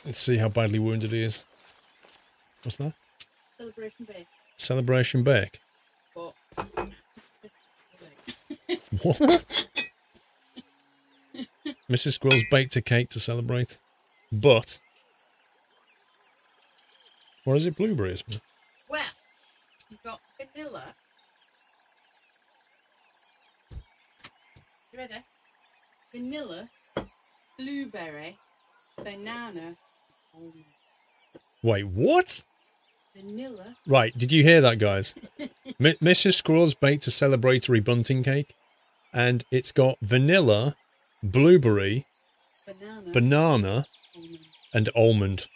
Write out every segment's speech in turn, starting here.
Let's see how badly wounded he is. What's that? Celebration bake. Celebration bake. But What? Mrs. Squirrel's baked a cake to celebrate. But or is it blueberries? well, you've got vanilla. You ready? Vanilla, blueberry, banana, almond. Wait, what? Vanilla. Right, did you hear that, guys? Mrs. Squirrel's baked a celebratory bunting cake, and it's got vanilla, blueberry, banana, almond. and almond.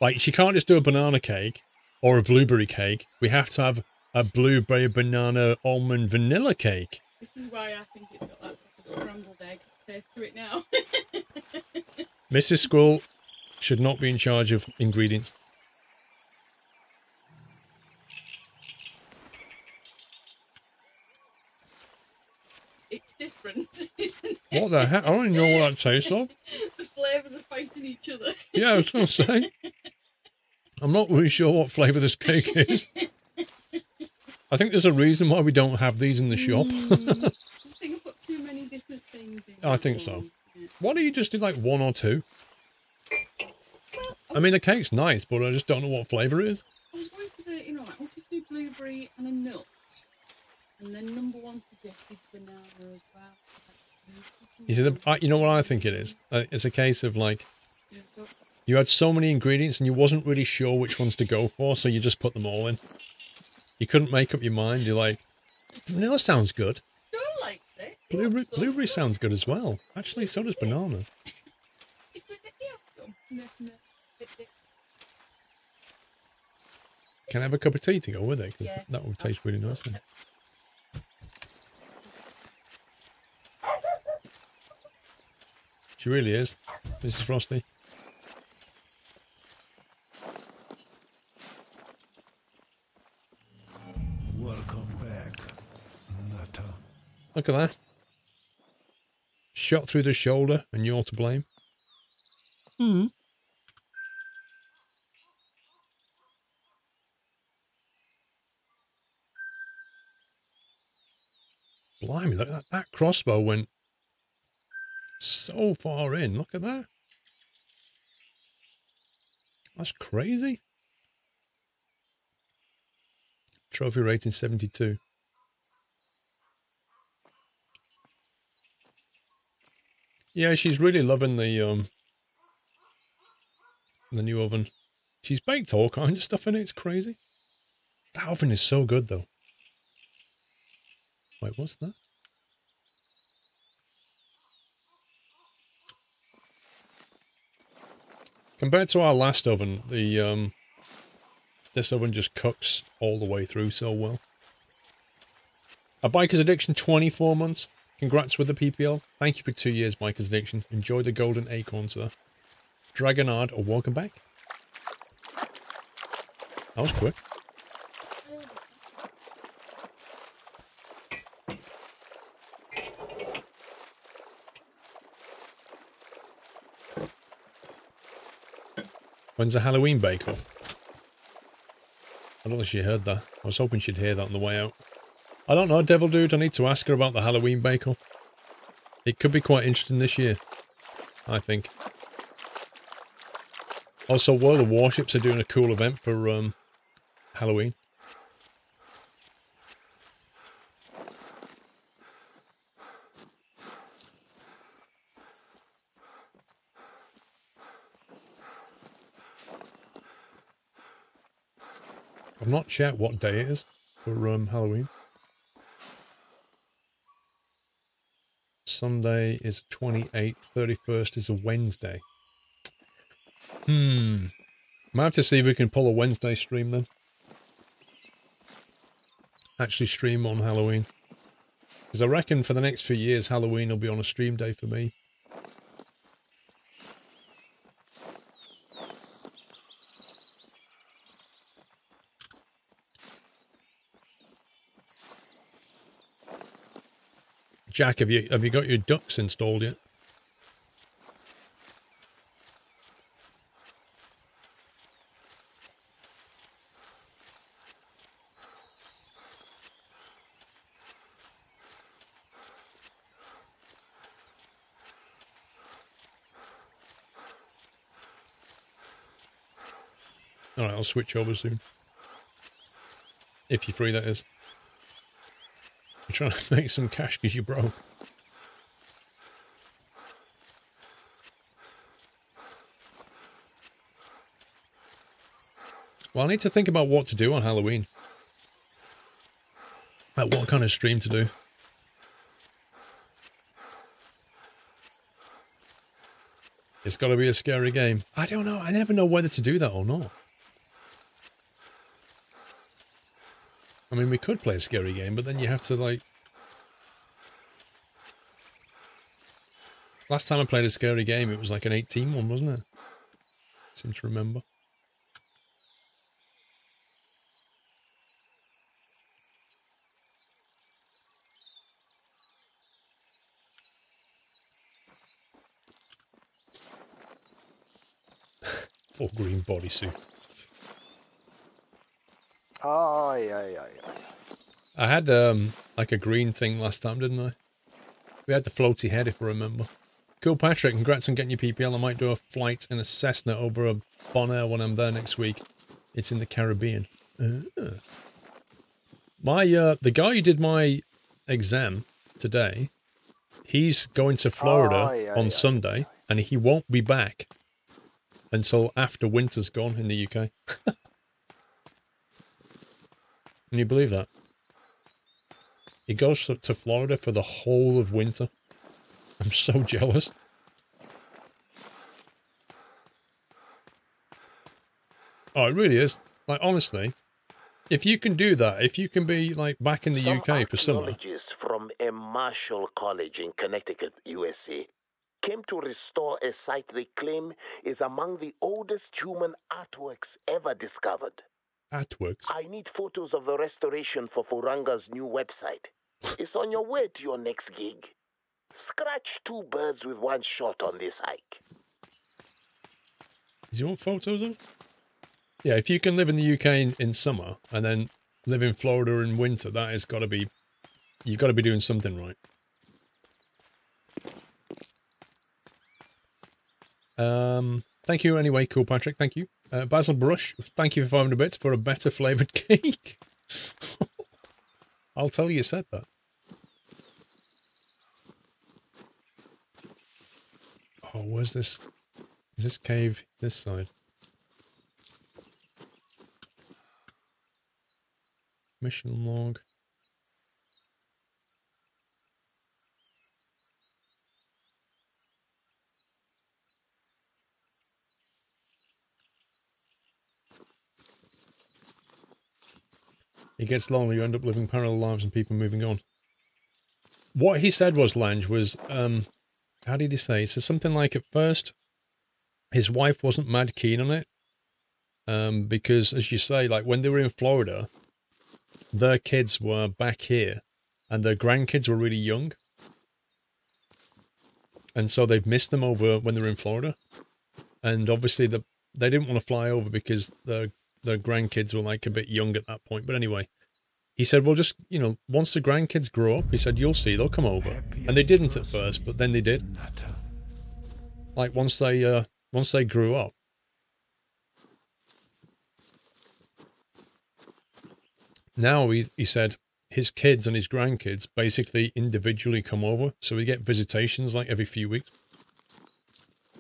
Like, she can't just do a banana cake or a blueberry cake. We have to have a blueberry, banana, almond, vanilla cake. This is why I think it's got that sort of scrambled egg taste to it now. Mrs. Squirrel should not be in charge of ingredients. It's different, isn't it? What the heck? I don't even know what that tastes of. The flavours are fighting each other. Yeah, I was going to say. I'm not really sure what flavour this cake is. I think there's a reason why we don't have these in the shop. I think I've got too many different things in I think so. Yeah. Why don't you just do like one or two? Well, I mean, the cake's nice, but I just don't know what flavour it is. I was going for the, I wanted to do blueberry and a nut. And then number one suggested banana as well. You see, you know what I think it is? It's a case of like, you had so many ingredients and you wasn't really sure which ones to go for, so you just put them all in. You couldn't make up your mind. You're like, vanilla sounds good. I like it. Blueberry sounds good as well. Actually, so does banana. It's good that you have some. Can I have a cup of tea to go with it? Because Yeah. that would taste really nice then. She really is, Mrs. Frosty. Welcome back, Nutter. Look at that. Shot through the shoulder and you're to blame. Hmm. Blimey, look at that. That crossbow went so far in. Look at that. That's crazy. Trophy rating 72. Yeah, she's really loving the new oven. She's baked all kinds of stuff in it. It's crazy. That oven is so good, though. Wait, what's that? Compared to our last oven, this oven just cooks all the way through so well. A Biker's Addiction, 24 months. Congrats with the PPL. Thank you for 2 years, Biker's Addiction. Enjoy the golden acorn, sir. Dragonard, welcome back. That was quick. When's the Halloween bake-off? I don't think she heard that. I was hoping she'd hear that on the way out. I don't know, Devil Dude. I need to ask her about the Halloween bake-off. It could be quite interesting this year, I think. Also, World of Warships are doing a cool event for Halloween. I've not checked what day it is for Halloween. Sunday is 28th, 31st is a Wednesday. Might have to see if we can pull a Wednesday stream then. Actually stream on Halloween. Because I reckon for the next few years, Halloween will be on a stream day for me. Jack, have you got your ducks installed yet? Alright, I'll switch over soon. If you're free, that is. You're trying to make some cash because you're broke. Well, I need to think about what to do on Halloween. Like what kind of stream to do. It's got to be a scary game. I don't know. I never know whether to do that or not. I mean, we could play a scary game, but then you have to, like... Last time I played a scary game, it was like an 18 one, wasn't it? I seem to remember. Full green bodysuit. Aye. I had, like a green thing last time, didn't I? We had the floaty head, if I remember. Cool, Patrick. Congrats on getting your PPL. I might do a flight in a Cessna over a Bonaire when I'm there next week. It's in the Caribbean. The guy who did my exam today, he's going to Florida on Sunday, and he won't be back until after winter's gone in the UK. Can you believe that? He goes to Florida for the whole of winter. I'm so jealous. Oh, it really is. Like, honestly, if you can do that, if you can be, like, back in the UK for summer... Archaeologists from a Marshall College in Connecticut, USA, came to restore a site they claim is among the oldest human artworks ever discovered. Artworks? I need photos of the restoration for Furanga's new website. It's on your way to your next gig. Scratch two birds with one shot on this hike. Do you want photos of? Yeah, if you can live in the UK in summer and then live in Florida in winter, that has got to be... You've got to be doing something right. Thank you anyway, Cool Patrick, thank you. Basil Brush, thank you for 500 bits for a better flavoured cake. I'll tell you said that. Oh, where's this? Is this cave this side? Mission log. It gets lonely, you end up living parallel lives and people moving on. What he said was, Lange, was, how did he say? He said something like, at first, his wife wasn't mad keen on it. Because, as you say, like, when they were in Florida, their kids were back here, and their grandkids were really young. And so they've missed them over when they were in Florida. And obviously, they didn't want to fly over because their grandkids were, like, a bit young at that point. But anyway, he said, well, just, you know, once the grandkids grow up, he said, you'll see, they'll come over. And they didn't at first, but then they did. Like, once they grew up. Now, he said, his kids and his grandkids basically individually come over. So we get visitations, like, every few weeks.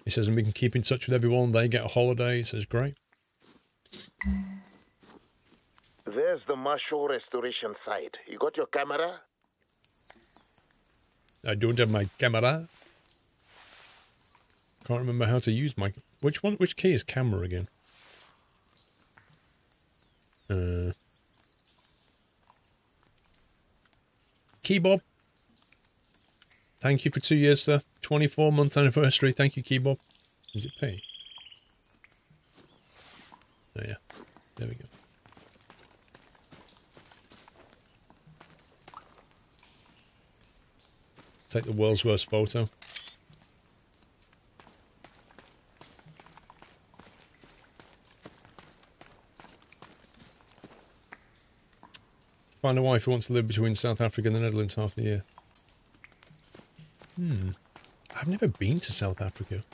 He says, and we can keep in touch with everyone. They get a holiday. He says, great. There's the Marshall restoration site. You got your camera? I don't have my camera. Can't remember how to use my... Which key is camera again? Key Bob. Thank you for 2 years, sir. 24-month anniversary. Thank you, Key Bob. Is it P? Oh, yeah. There we go. Take the world's worst photo. Find a wife who wants to live between South Africa and the Netherlands half the year. I've never been to South Africa.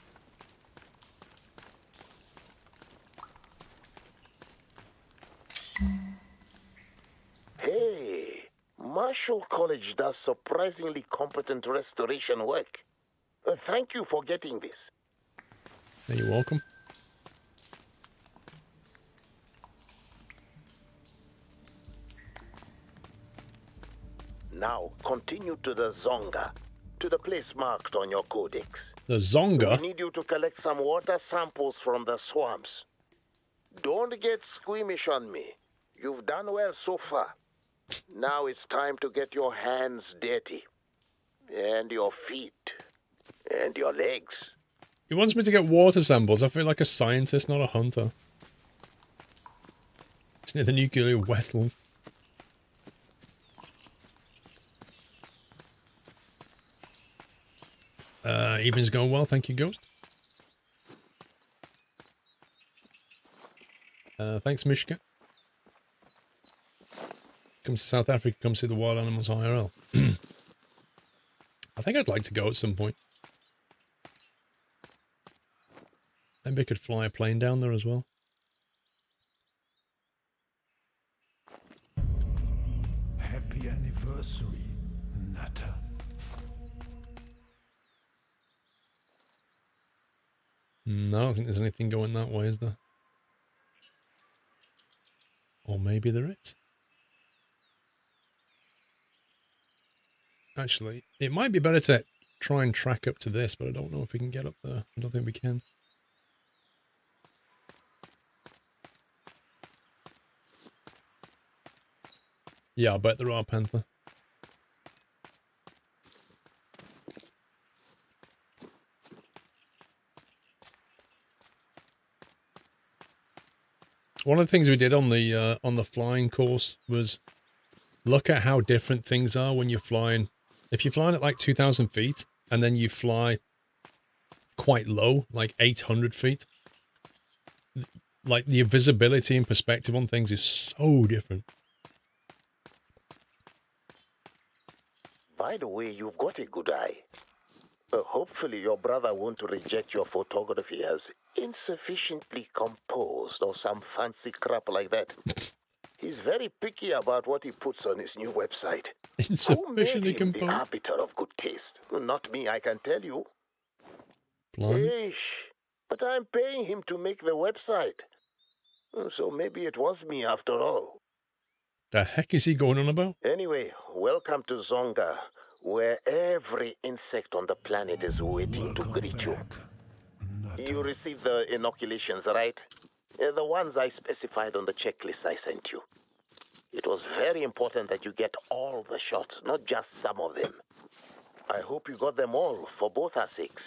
Marshall College does surprisingly competent restoration work. Thank you for getting this. You're welcome. Now, continue to the Zonga, to the place marked on your codex. The Zonga? We need you to collect some water samples from the swamps. Don't get squeamish on me. You've done well so far. Now it's time to get your hands dirty. And your feet. And your legs. He wants me to get water samples. I feel like a scientist, not a hunter. It's near the nuclear vessels. Evening's going well, thank you, Ghost. Thanks, Mishka. Comes to South Africa, come see the wild animals IRL. I think I'd like to go at some point. Maybe I could fly a plane down there as well. Happy anniversary, Nutter. No, I don't think there's anything going that way, is there? Or maybe there is. Actually, it might be better to try and track up to this, but I don't know if we can get up there. I don't think we can. Yeah, I bet there are, Panther. One of the things we did on the flying course was look at how different things are when you're flying. If you're flying at like 2,000 feet and then you fly quite low, like 800 feet, like the visibility and perspective on things is so different. By the way, you've got a good eye. Hopefully your brother won't reject your photography as insufficiently composed or some fancy crap like that. He's very picky about what he puts on his new website. Insufficiently Who made him composed? the arbiter of good taste? Not me, I can tell you. Blimey. Ish, but I'm paying him to make the website. So maybe it was me after all. The heck is he going on about? Anyway, welcome to Zonga, where every insect on the planet is waiting to greet you. You received the inoculations, right? The ones I specified on the checklist I sent you. It was very important that you get all the shots, not just some of them. I hope you got them all, for both our sakes.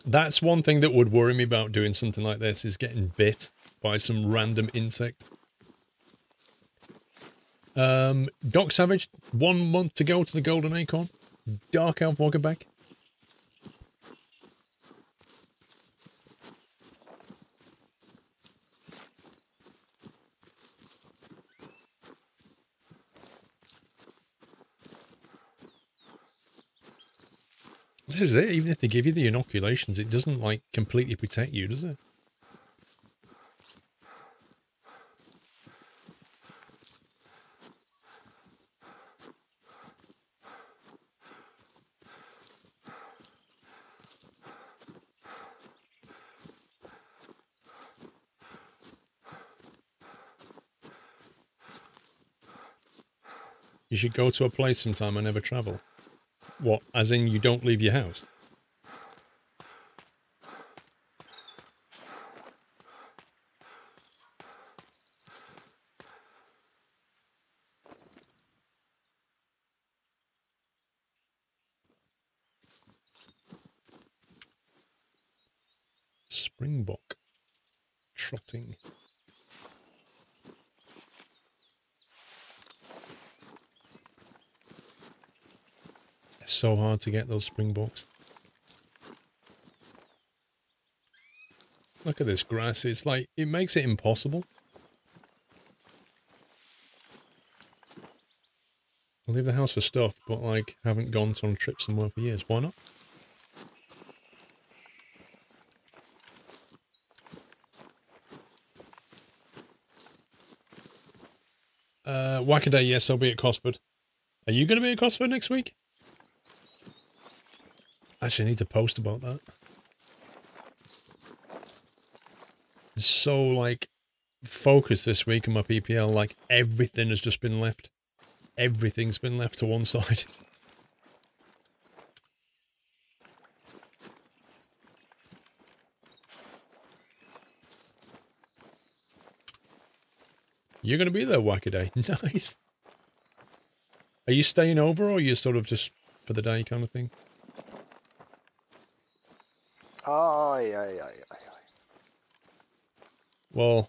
That's one thing that would worry me about doing something like this, is getting bit by some random insect. Doc Savage, 1 month to go to the Golden Acorn. Dark Elf, welcome back. This is it. Even if they give you the inoculations, it doesn't, like, completely protect you, does it? You should go to a place sometime and never travel. What, as in you don't leave your house? Springbok. Trotting. So hard to get those springboks. Look at this grass. It's like, it makes it impossible. I'll leave the house for stuff, but like, haven't gone on a trip somewhere for years. Why not? Wackaday, yes, I'll be at Cosford. Are you going to be at CrossFit next week? Actually, I need to post about that. I'm so, like, focused this week on my PPL. Like, everything has just been left. Everything's been left to one side. You're going to be there, Wackaday. Nice. Are you staying over, or are you sort of just for the day kind of thing? Aye, aye, aye, aye. Well,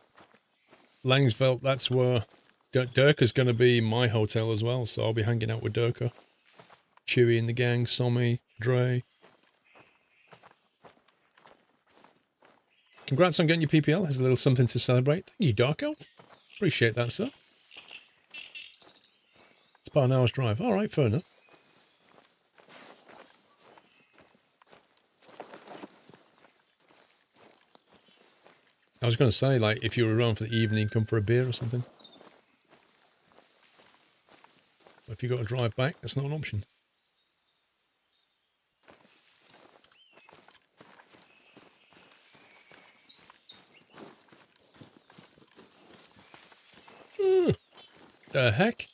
Langsveld, that's where Durka's going to be my hotel as well, so I'll be hanging out with Durka. Chewie and the gang, Somi, Dre. Congrats on getting your PPL. There's a little something to celebrate. Thank you, Dark Elf. Appreciate that, sir. It's about an hour's drive. All right, fair enough. I was going to say, like, if you were around for the evening, come for a beer or something. But if you got to drive back, that's not an option. The heck?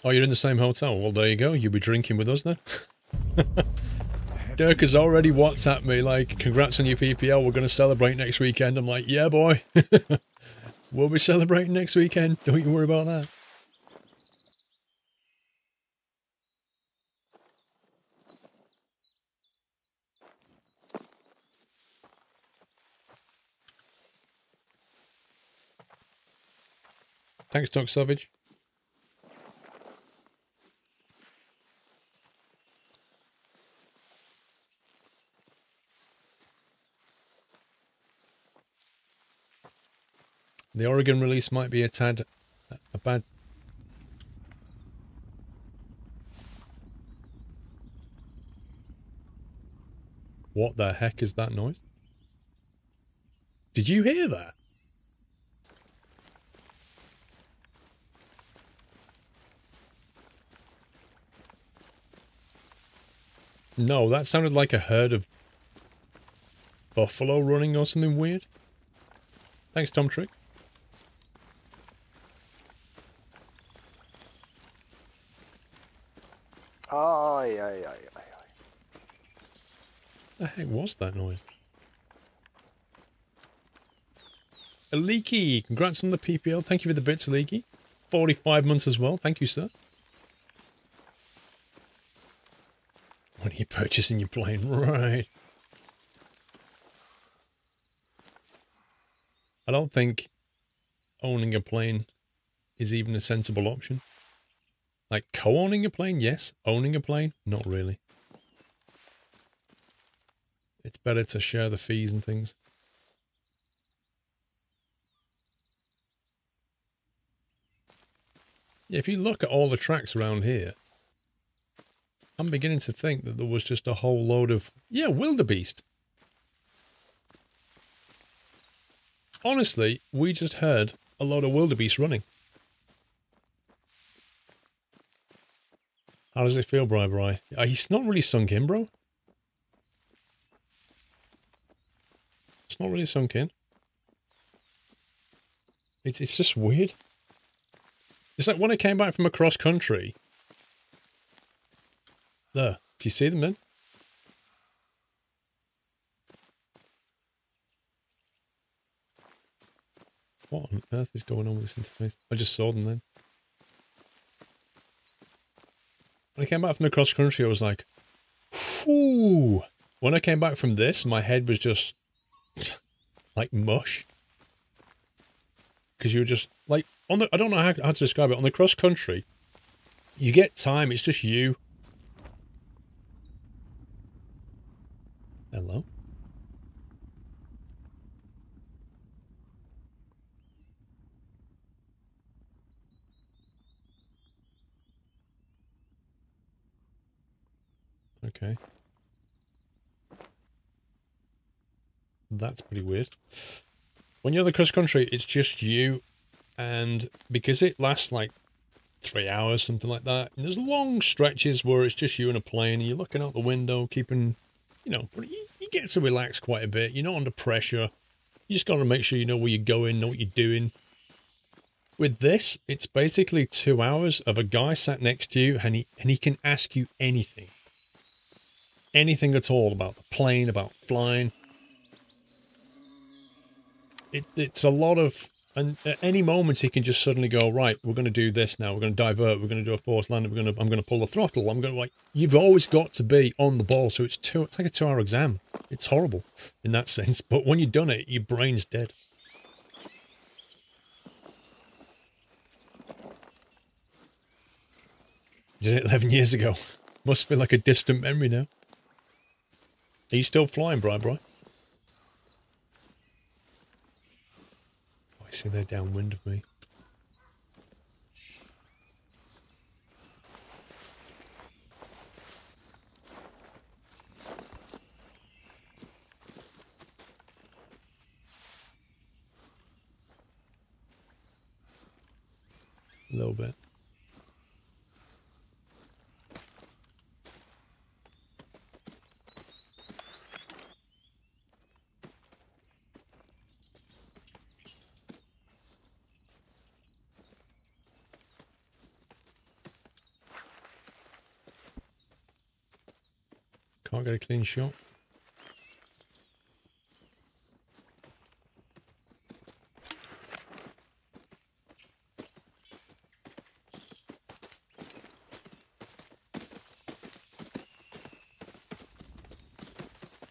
Oh, you're in the same hotel? Well, there you go. You'll be drinking with us then. Dirk has already WhatsApped me, like, congrats on your PPL. We're going to celebrate next weekend. I'm like, yeah, boy. We'll be celebrating next weekend. Don't you worry about that. Thanks, Doc Savage. The Oregon release might be a tad a bad. What the heck is that noise? Did you hear that? No, that sounded like a herd of buffalo running or something weird. Thanks, Tom Trick. Aye, aye, aye, aye, aye. The heck was that noise? Aliki, congrats on the PPL. Thank you for the bits, Aliki. 45 months as well. Thank you, sir. When are you purchasing your plane? Right. I don't think owning a plane is even a sensible option. Like, co-owning a plane, yes. Owning a plane, not really. It's better to share the fees and things. Yeah, if you look at all the tracks around here, I'm beginning to think that there was just a whole load of... Yeah, wildebeest. Honestly, we just heard a load of wildebeest running. How does it feel, Bri? He's not really sunk in, bro. It's not really sunk in. It's just weird. It's like when I came back from across country. There. Do you see them then? What on earth is going on with this interface? I just saw them then. When I came back from the cross country, I was like, whew. When I came back from this, my head was just like mush. Because you were just like, on the, I don't know how to describe it. On the cross country, you get time, it's just you. Hello? Okay. That's pretty weird. When you're in the cross country, it's just you, and because it lasts like 3 hours, something like that, and there's long stretches where it's just you in a plane, and you're looking out the window, keeping, you know, you get to relax quite a bit. You're not under pressure. You just got to make sure you know where you're going, know what you're doing. With this, it's basically 2 hours of a guy sat next to you, and he can ask you anything. Anything at all about the plane, about flying. It's a lot of... And at any moment, he can just suddenly go, right, we're going to do this now. We're going to divert. We're going to do a forced landing. I'm going to pull the throttle. I'm going to, like... You've always got to be on the ball, so it's like a 2-hour exam. It's horrible in that sense. But when you've done it, your brain's dead. Did it 11 years ago. Must feel like a distant memory now. Are you still flying, Bri? Oh, I see they're downwind of me. A little bit. Can't get a clean shot.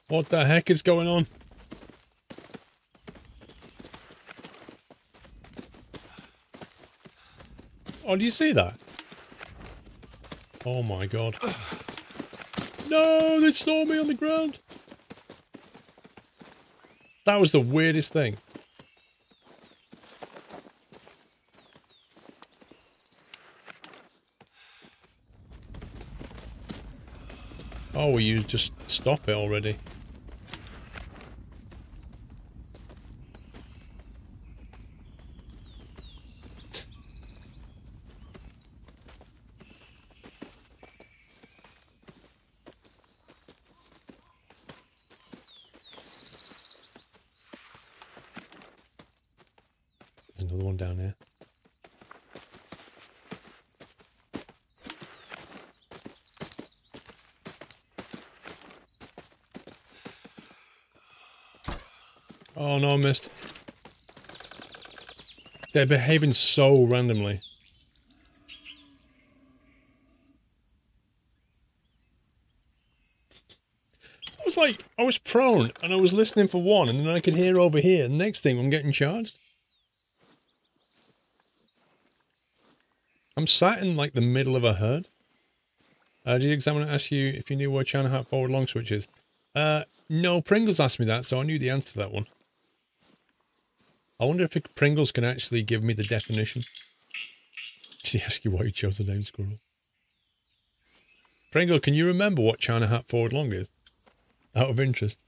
What the heck is going on? Oh, do you see that? Oh my god. No, they saw me on the ground. That was the weirdest thing. Oh, will you just stop it already? There's another one down here. Oh no, I missed. They're behaving so randomly. I was prone and I was listening for one, and then I could hear over here. The next thing, I'm getting charged. I'm sat in like the middle of a herd. Did the examiner ask you if you knew where China Hat forward long switch is? No, Pringles asked me that, so I knew the answer to that one. I wonder if Pringles can actually give me the definition. Did he ask you why you chose the name Squirrel? Pringle, can you remember what China Hat forward long is? Out of interest.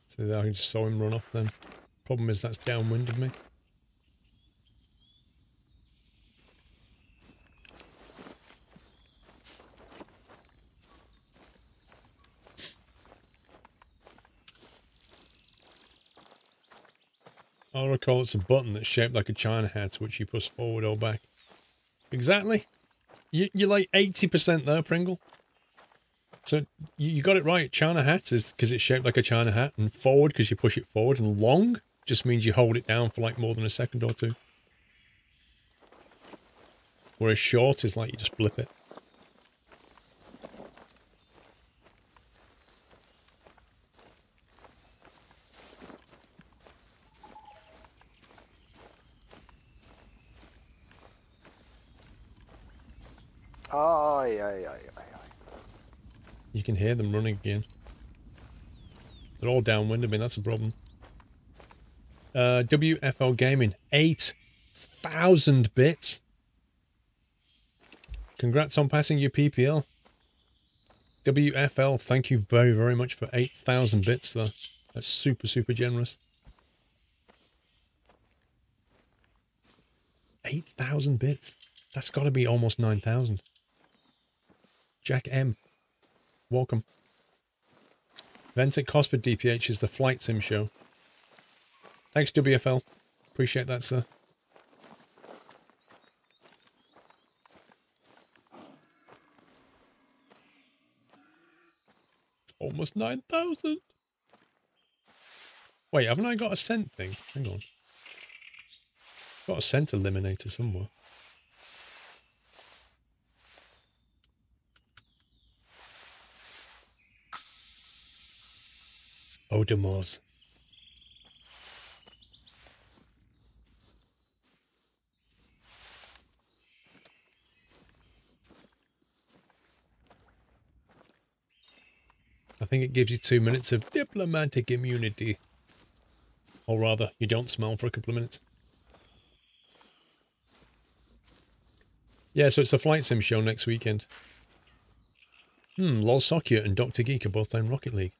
So I can just saw him run off then. Problem is that's downwind of me. I recall it's a button that's shaped like a China hat, which you push forward or back. Exactly. You're like 80% there, Pringle. So you got it right. China hat is because it's shaped like a China hat, and forward because you push it forward, and long just means you hold it down for like more than a second or two. Whereas short is like you just blip it. Aye, aye, aye, aye, aye. You can hear them running again. They're all downwind. I mean, that's a problem. WFL Gaming, 8,000 bits. Congrats on passing your PPL. WFL, thank you very, very much for 8,000 bits there. That's super, super generous. 8,000 bits. That's got to be almost 9,000. Jack M, welcome. Ventic cost for DPH is the Flight Sim show. Thanks, WFL. Appreciate that, sir. It's almost 9,000. Wait, haven't I got a scent thing? Hang on. Got a scent eliminator somewhere. Odemos. I think it gives you 2 minutes of diplomatic immunity. Or rather, you don't smell for a couple of minutes. Yeah, so it's the Flight Sim show next weekend. Lol Socket and Dr. Geek are both playing Rocket League.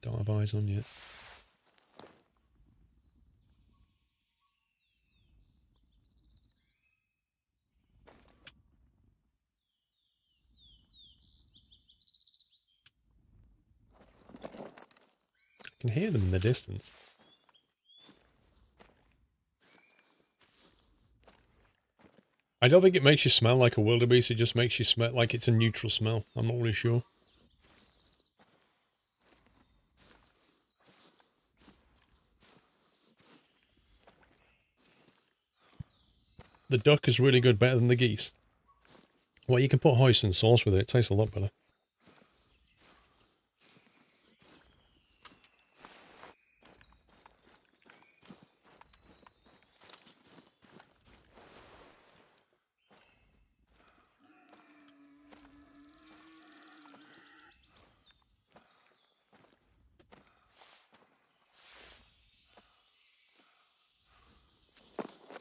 Don't have eyes on yet. I can hear them in the distance. I don't think it makes you smell like a wildebeest, it just makes you smell like it's a neutral smell. I'm not really sure. The duck is really good, better than the geese. Well, you can put hoisin sauce with it, it tastes a lot better.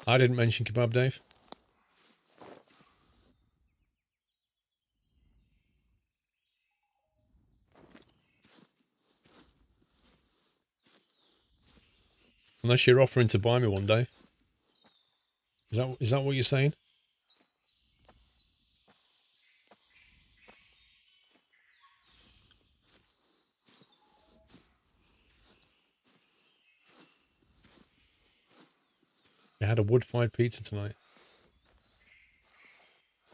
I didn't mention kebab, Dave. Unless you're offering to buy me one, Dave. Is that what you're saying? I had a wood-fired pizza tonight.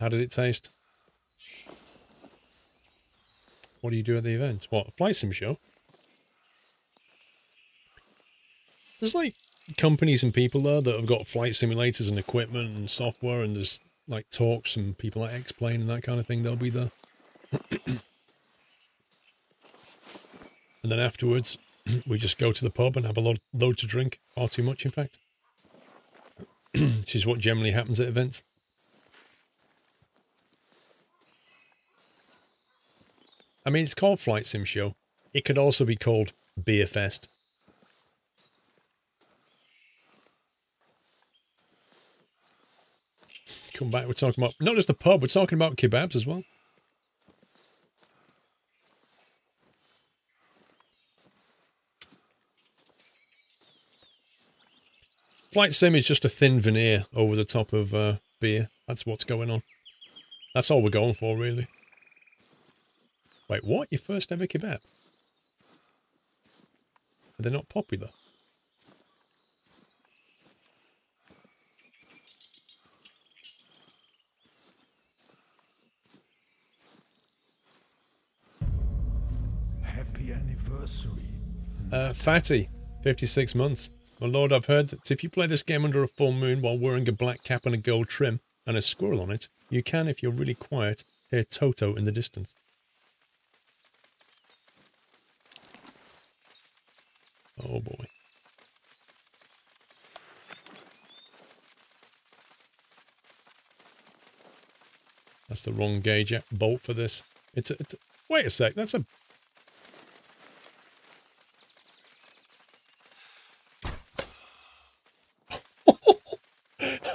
How did it taste? What do you do at the event? What, a flight sim show? There's like companies and people there that have got flight simulators and equipment and software, and there's like talks and people like X-Plane and that kind of thing. They'll be there. And then afterwards, we just go to the pub and have a load to drink. Far too much, in fact. This is what generally happens at events. I mean, it's called Flight Sim Show. It could also be called Beer Fest. Come back, we're talking about, not just the pub, we're talking about kebabs as well. Flight Sim is just a thin veneer over the top of beer. That's what's going on. That's all we're going for, really. Wait, what? Your first ever kebab? Are they not popular? Happy anniversary. Fatty, 56 months. My lord, I've heard that if you play this game under a full moon while wearing a black cap and a gold trim and a squirrel on it, you can, if you're really quiet, hear Toto in the distance. Oh boy. That's the wrong gauge bolt for this. Wait a sec, that's a...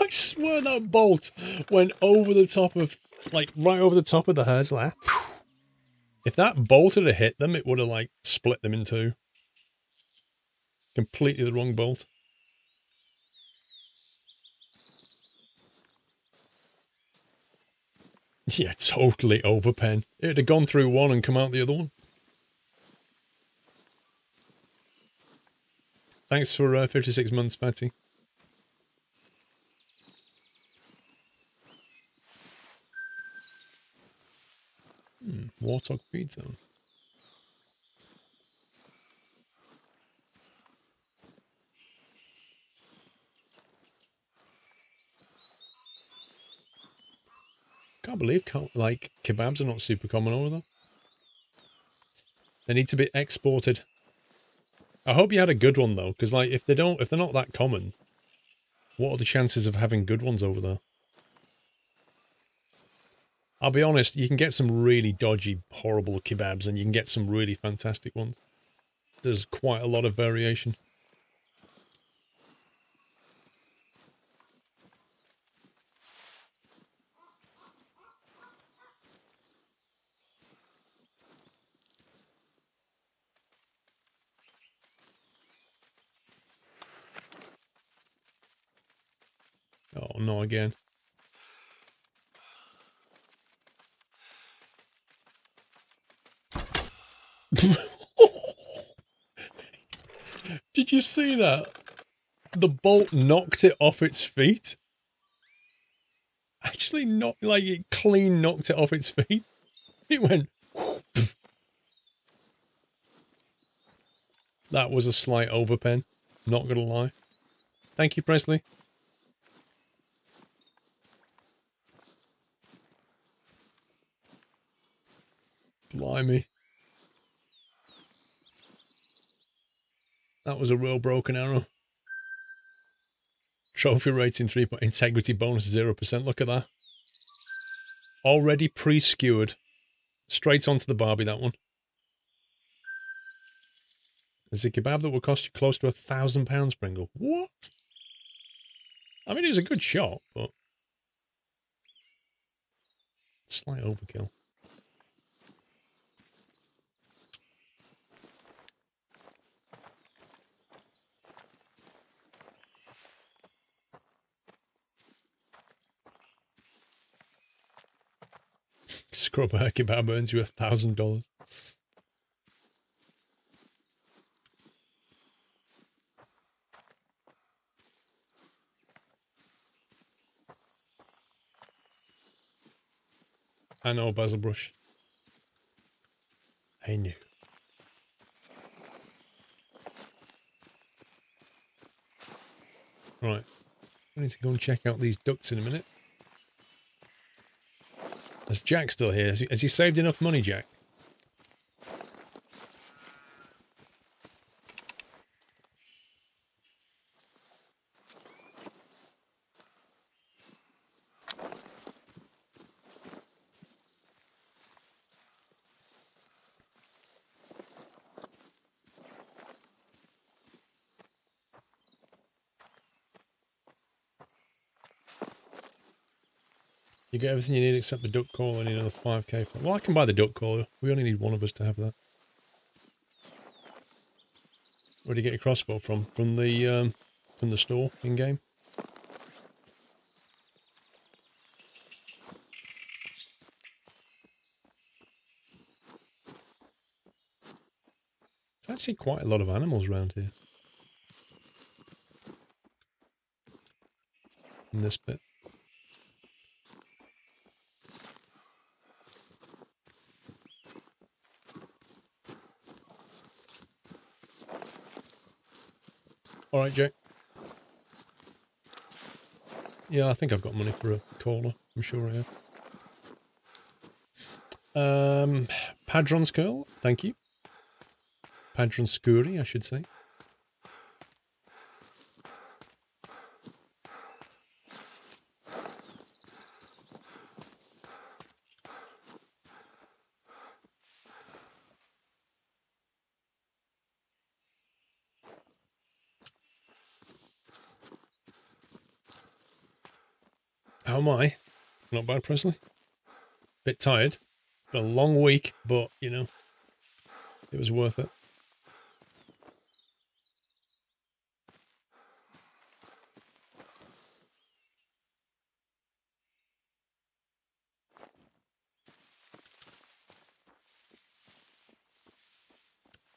I swear that bolt went over the top of, like, right over the top of the hers, like, if that bolt had hit them, it would have, like, split them in two. Completely the wrong bolt. Yeah, totally overpen. It'd have gone through one and come out the other one. Thanks for 56 months, Fatty. Warthog feed zone. Can't believe like kebabs are not super common over there. They need to be exported. I hope you had a good one though, because like if they're not that common, what are the chances of having good ones over there? I'll be honest, you can get some really dodgy, horrible kebabs, and you can get some really fantastic ones. There's quite a lot of variation. Oh, no, again. Did you see that? The bolt knocked it off its feet. Actually, not like it clean knocked it off its feet. It went. That was a slight overpen. Not gonna lie. Thank you, Presley. Blimey. That was a real broken arrow. Trophy rating 3. Integrity bonus 0%. Look at that. Already pre-skewered. Straight onto the Barbie, that one. There's a kebab that will cost you close to £1,000, Pringle. What? I mean, it was a good shot, but... slight overkill. Scrub a kebab earns you $1,000. I know, Basil Brush. I knew. Right. I need to go and check out these ducks in a minute. Is Jack still here? Has he saved enough money, Jack? You get everything you need except the duck call. I need another 5k for. Well, I can buy the duck caller. We only need one of us to have that. Where do you get your crossbow from? From the store in game. There's actually quite a lot of animals around here. In this bit. All right, Jack. Yeah, I think I've got money for a caller. I'm sure I have. Padron's Curl, thank you. Padron Scuri, I should say. How am I? Not bad, Presley. Bit tired. Been a long week, but, you know, it was worth it.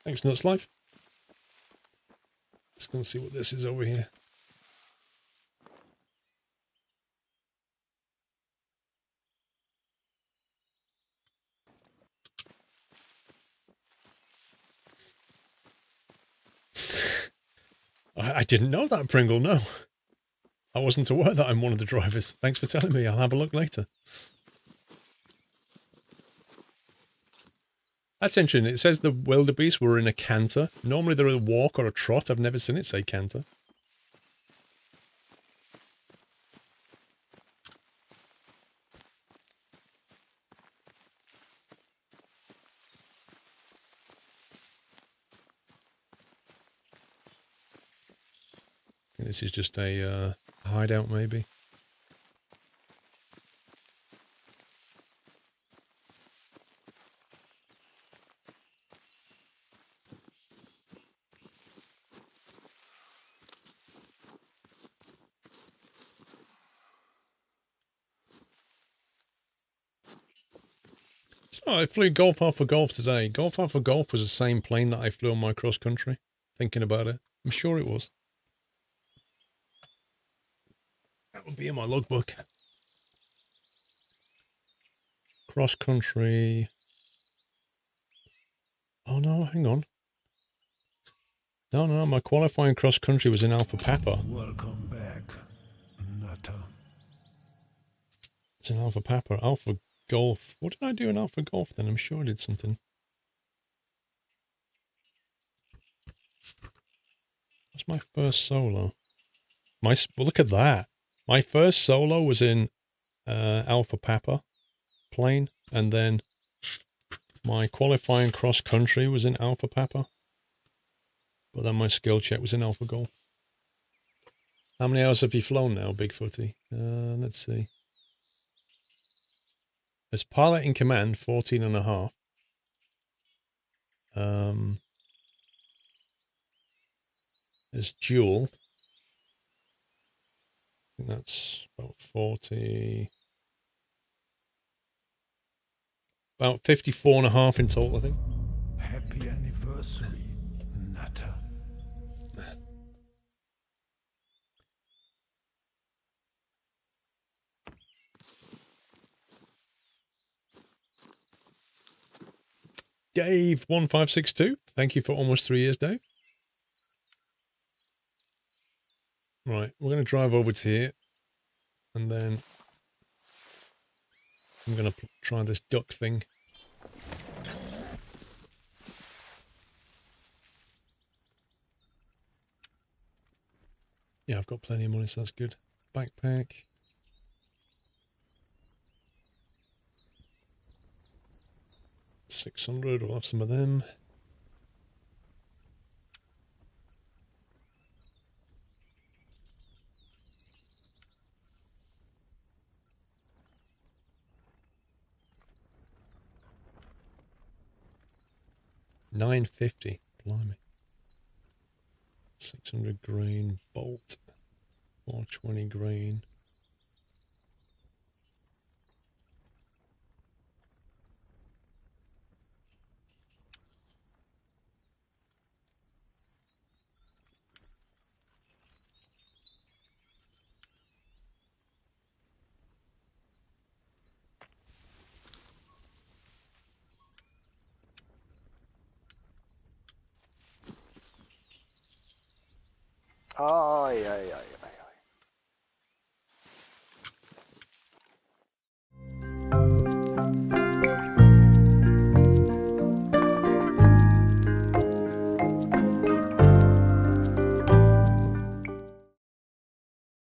Thanks, Nuts Life. Let's go and see what this is over here. I didn't know that, Pringle, no. I wasn't aware that I'm one of the drivers. Thanks for telling me. I'll have a look later. That's interesting. It says the wildebeest were in a canter. Normally they're a walk or a trot. I've never seen it say canter. This is just a hideout, maybe. So I flew Golf Alpha Golf today. Golf Alpha Golf was the same plane that I flew on my cross country. Thinking about it. I'm sure it was. That would be in my logbook. Cross country. Oh no, hang on. No, my qualifying cross country was in Alpha Papa. Welcome back, Nutter. It's in Alpha Papa. Alpha Golf. What did I do in Alpha Golf then? I'm sure I did something. That's my first solo. Well, look at that. My first solo was in Alpha Papa plane, and then my qualifying cross country was in Alpha Papa. But then my skill check was in Alpha Golf. How many hours have you flown now, Big Footy? Let's see. As pilot in command, 14 and a half. As dual, I think that's about 40. About 54 and a half in total, I think. Happy anniversary, Nutter. Dave1562, thank you for almost 3 years, Dave. Right, we're going to drive over to here, and then I'm going to try this duck thing. Yeah, I've got plenty of money, so that's good. Backpack. $600, we'll have some of them. $950, blimey. 600 grain bolt, 420 grain. Ay, ay, ay, ay, ay.